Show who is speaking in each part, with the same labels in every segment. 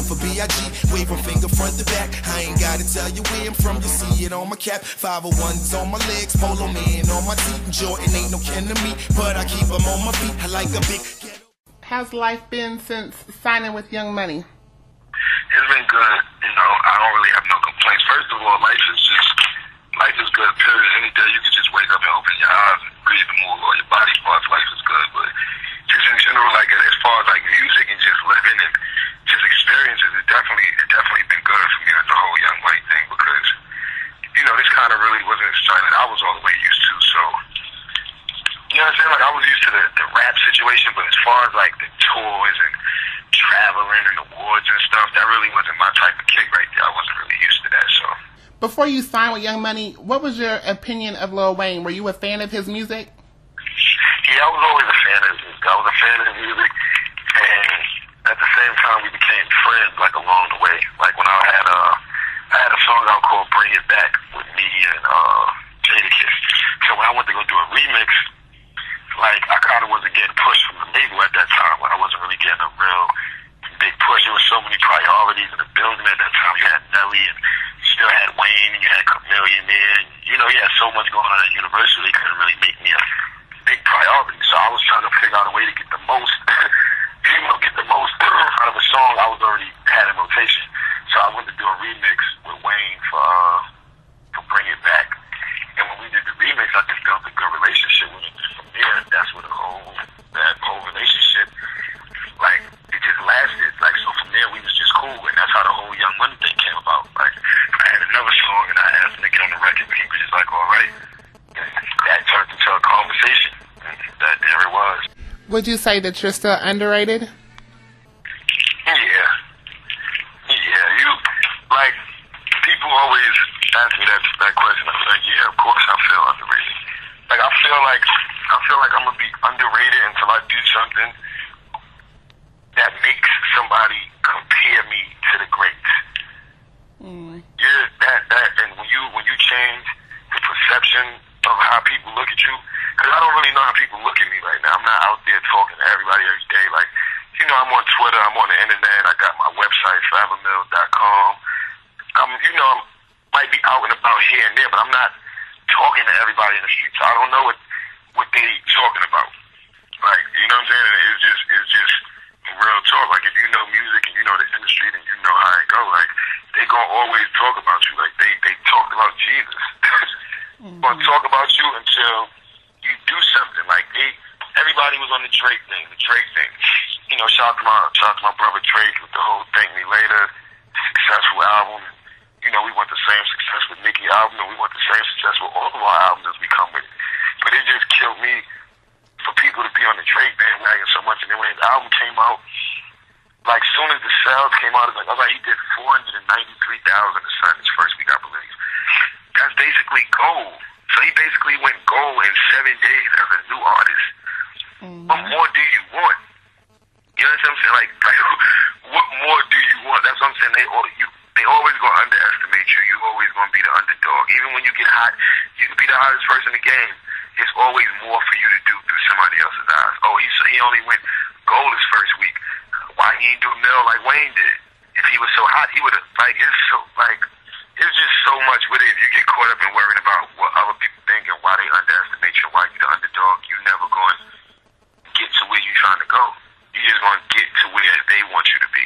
Speaker 1: for B.I.G. Wave a finger front to back. I ain't gotta tell you where I'm from, you see it on my cap. 501s on my legs, Polo Man on my teeth. Jordan ain't no kin to me, but I keep them on my feet. I like a big ghetto.
Speaker 2: How's life been since signing with Young Money?
Speaker 3: It's been good. You know, I don't really have no complaints. First of all, life is good, period. Any day you can just wake up and open your eyes and breathe and move all your body parts, life is good. But just in general, like as far as like music and just living and just experiences, it definitely been good for me with the whole Young Money thing, because, you know, this kind of really wasn't something that I was all the way used to. So, you know what I'm saying? Like, I was used to the rap situation, but as far as like the tours and traveling and awards and stuff, that really wasn't my type of kick right there. I wasn't really used to that. So,
Speaker 2: before you signed with Young Money, what was your opinion of Lil Wayne? Were you a fan of his music?
Speaker 3: Yeah, I was always a fan of his music. I was a fan of his music, and at the same time, we became friends, like, along the way. Like, when I had a song out called Bring It Back with me and Jadakiss. So when I went to go do a remix, like, I kind of wasn't getting pushed from the label at that time. Like, I wasn't really getting a real big push. There was so many priorities in the building at that time. You had Nelly, and you still had Wayne, and you had Chameleon there. And, you know, you had so much going on at Universal, they couldn't really make me a big priority. So I was trying to figure out a way to get the most, out of a song I was already had in rotation. So I went to do a remix with Wayne for Bring It Back. And when we did the remix, I just built a good relationship with him. And from there, that's where that whole relationship, like, it just lasted. Like, so from there, we was just cool. And that's how the whole Young Money thing came about. Like, I had another song, and I asked him to get on the record, but he was just like, all right. And that turned into a conversation. And there it was.
Speaker 2: Would you say that you're still underrated?
Speaker 3: Yeah, you, like, people always ask me that question. I'm like, yeah, of course I feel underrated. Like, I feel like I'm gonna be underrated until I do something that makes somebody compare me to the greats. Yeah, that, and when you change the perception of how people look at you, because I don't really know how people look at me right now. I'm not out there talking to everybody every day. Like, you know, I'm on Twitter, I'm on the internet, I got my website, forevermills.com. I might be out and about here and there, but I'm not talking to everybody in the streets. I don't know what they talking about. Like, you know what I'm saying? It's just real talk. Like, if you know music and you know the industry, then you know how it go. Like, they gonna always talk about you. Like, they talked about Jesus. Gonna talk about you until you do something. Like, everybody was on the Drake thing. You know, shout out to my brother Drake with the whole Thank Me Later successful album. You know, we want the same success with Nicki album, and we want the same success with all of our albums as we come with. But it just killed me for people to be on the Drake bandwagon so much. And then when his album came out, like, soon as the sales came out, I was like, he did 493,000 his first week, I believe. That's basically gold. So he basically went gold in 7 days as a new artist. What more do you want? You know what I'm saying? Like what more do you want? That's what I'm saying. They always gonna underestimate you. You always gonna be the underdog. Even when you get hot, you can be the hottest person in the game. It's always more for you to do through somebody else's eyes. Oh, he only went gold his first week. Why he ain't do a mill like Wayne did? If he was so hot, he would have. Like, it's just so much with it. If you get caught up in worrying about what other people think and why they underestimate you, why you the underdog, you never going to get to where you're trying to go. You're just going to get to where they want you to be.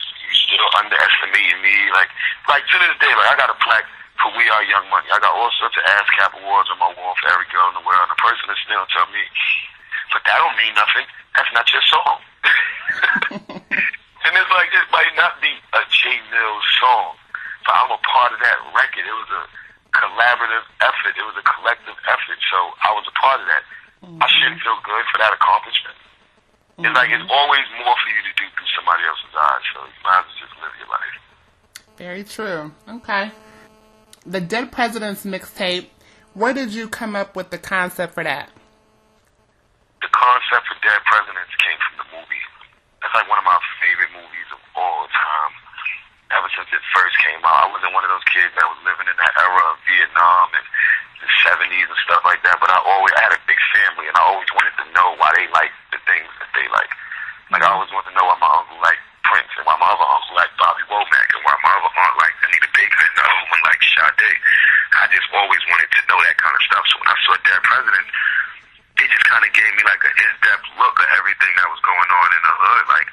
Speaker 3: You still underestimating me. Like to this day, like, I got a plaque for We Are Young Money. I got all sorts of ASCAP awards on my wall for every girl in the world. And the person that still tell me, but that don't mean nothing. That's not your song. And it's like, this might not be a Jae Millz song, but I'm a part of that record. It was a collaborative effort. It was a collective effort. So I was a part of that. I shouldn't feel good for that accomplishment. It's like, it's always more for you to do through somebody else's eyes, so you might as well just live your life.
Speaker 2: Very true. Okay. The Dead Presidents mixtape, where did you come up with the concept for that?
Speaker 3: The concept for Dead Presidents came from the movie. That's like one of my favorite movies of all time. Ever since it first came out, I wasn't one of those kids that was living in that era of Vietnam and the 70s and stuff like that, but I had a big family, and I always wanted to know why they liked the things that they like. Like, I always wanted to know why my uncle liked Prince and why my other or Dead Presidents, they just kind of gave me like an in-depth look at everything that was going on in the hood. Like,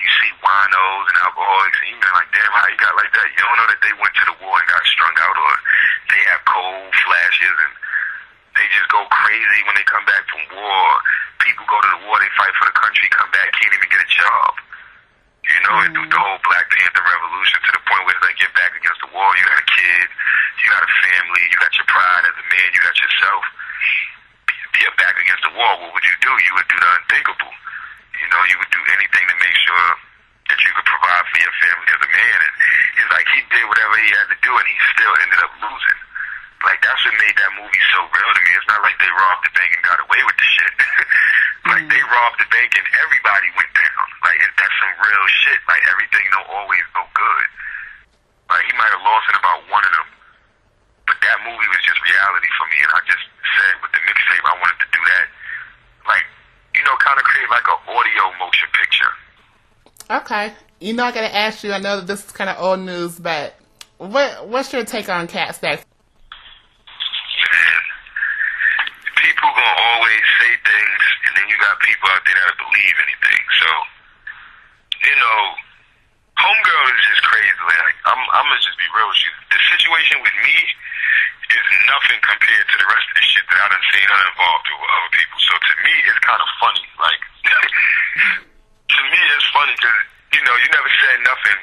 Speaker 3: you see winos and alcoholics, and you're like, damn, how you got like that? You don't know that they went to the war and got strung out, or they have cold flashes and they just go crazy when they come back from war. People go to the war, they fight for the country, come back, can't even get a job. You know, and do the whole Black Panther revolution to the point where it's like, get back against the wall. You got a kid, you got a family, you got your pride as a man, you got yourself. You're back against the wall. What would you do? You would do the unthinkable. You know, you would do anything to make sure that you could provide for your family as a man. And it's like he did whatever he had to do, and he still ended up losing. Like, that's what made that movie so real to me. It's not like they robbed the bank and got away with the shit. Like, they robbed the bank and everybody went down. Like, that's some real shit. Like, everything don't always go good. Like, he might have lost in about one of them. But that movie was just reality for me, and I just said with the mixtape I wanted to do that. Like, you know, kind of create like an audio motion picture.
Speaker 2: Okay. You know, I gotta ask you, I know that this is kind of old news, but what's your take on Cat Stacks?
Speaker 3: Man, people gonna always say things, and then you got people out there that believe anything. So, you know, homegirl is just crazy. Like, I'm gonna just be real with you. The situation with me is nothing compared to the rest of the shit that I done seen her involved with other people. So to me, it's kind of funny. Like, to me, it's funny because, you know, you never said nothing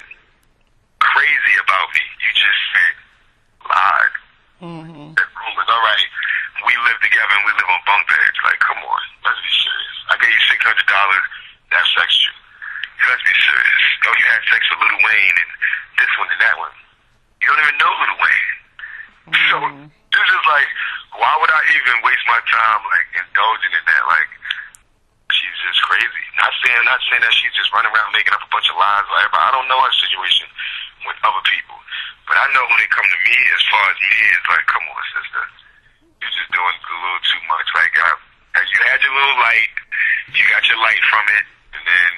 Speaker 3: crazy about me. You just said lied.
Speaker 2: Mm-hmm.
Speaker 3: That rumors. All right, we live together and we live on bunk beds. Like, come on, let's be serious. I gave you $600. That's sex you. Let's be serious. Oh, you had sex with Lil Wayne and this one and that one. You don't even know Lil Wayne. So it's just like, why would I even waste my time like indulging in that? Like, she's just crazy. Not saying that she's just running around making up a bunch of lies. Like, I don't know her situation with other people, but I know when it comes to me, as far as me, it's like, come on, sister, you're just doing a little too much. Like, you had your little light, you got your light from it, and then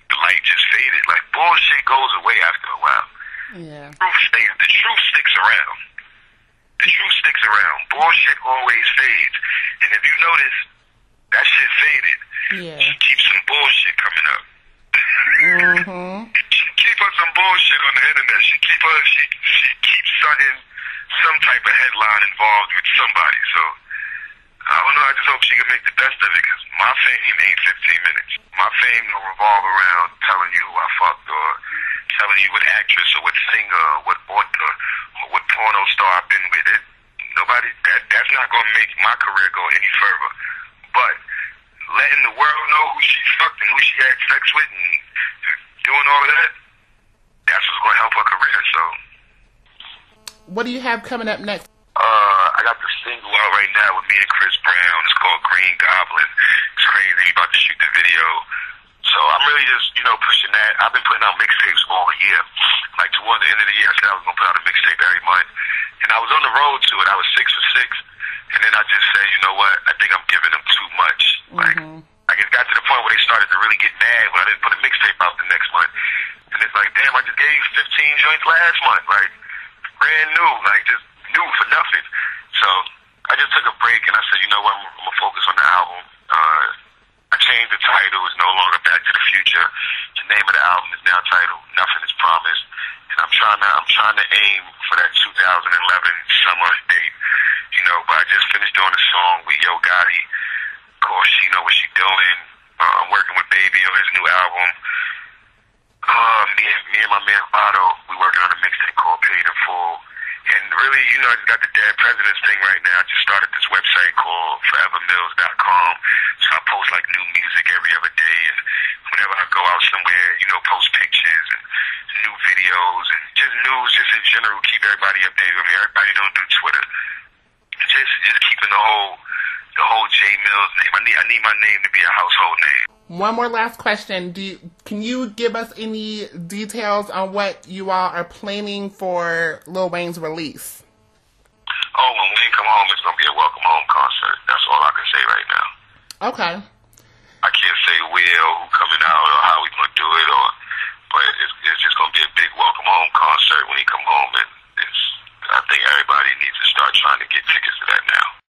Speaker 3: the light just faded. Like, bullshit goes away after a while.
Speaker 2: Yeah.
Speaker 3: The truth sticks around. The truth sticks around. Bullshit always fades. And if you notice, that shit faded.
Speaker 2: Yeah.
Speaker 3: She keeps some bullshit coming up.
Speaker 2: Mm-hmm.
Speaker 3: She keep up some bullshit on the internet. She keeps starting some type of headline involved with somebody. So, I don't know. I just hope she can make the best of it, because my fame ain't 15 minutes. My fame don't revolve around telling you who I fucked, or telling you what actress or what singer or what author or what porno star I've been with. That's not going to make my career go any further. But letting the world know who she fucked and who she had sex with and doing all of that, that's what's going to help her career. So,
Speaker 2: what do you have coming up next?
Speaker 3: I got the single out right now with me and Chris Brown. It's called Green Goblin. It's crazy. We about to shoot the video. So I'm really just, you know, pushing that. I've been putting out mixtapes all year. Like, towards the end of the year, I said I was going to put out a mixtape every month. And I was on the road to it. I was 6 for 6. And then I just said, you know what? I think I'm giving them too much. Like, it got to the point where they started to really get mad when I didn't put a mixtape out the next month. And it's like, damn, I just gave you 15 joints last month. Like, brand new. Like, just new for nothing. So I just took a break and I said, you know what? I'm going to focus on the album. I changed the title. It's no longer Back to the Future. The name of the album is now titled Nothing Is Promised. And I'm trying to aim for that 2011 summer date. You know, but I just finished doing a song with Yo Gotti called She Know What She Doing. I'm working with Baby on his new album. Me and my man Otto, we working on a mixtape called Paid in Full. And really, you know, I just got the Dead Presidents thing right now. I just started this website called forevermills.com. So I post like new music every other day, and whenever I go out somewhere, you know, post pictures and new videos and just news, just in general, keep everybody updated. I mean, everybody don't do Twitter. Just keeping the whole Jae Millz name. I need my name to be a household name.
Speaker 2: One more last question. Can you give us any details on what you all are planning for Lil Wayne's release?
Speaker 3: Oh, when Wayne come home, it's going to be a welcome home concert. That's all I can say right now.
Speaker 2: Okay.
Speaker 3: I can't say where or who coming out or how we going to do it, but it's just going to be a big welcome home concert when he come home, and I think everybody needs to start trying to get tickets to that now.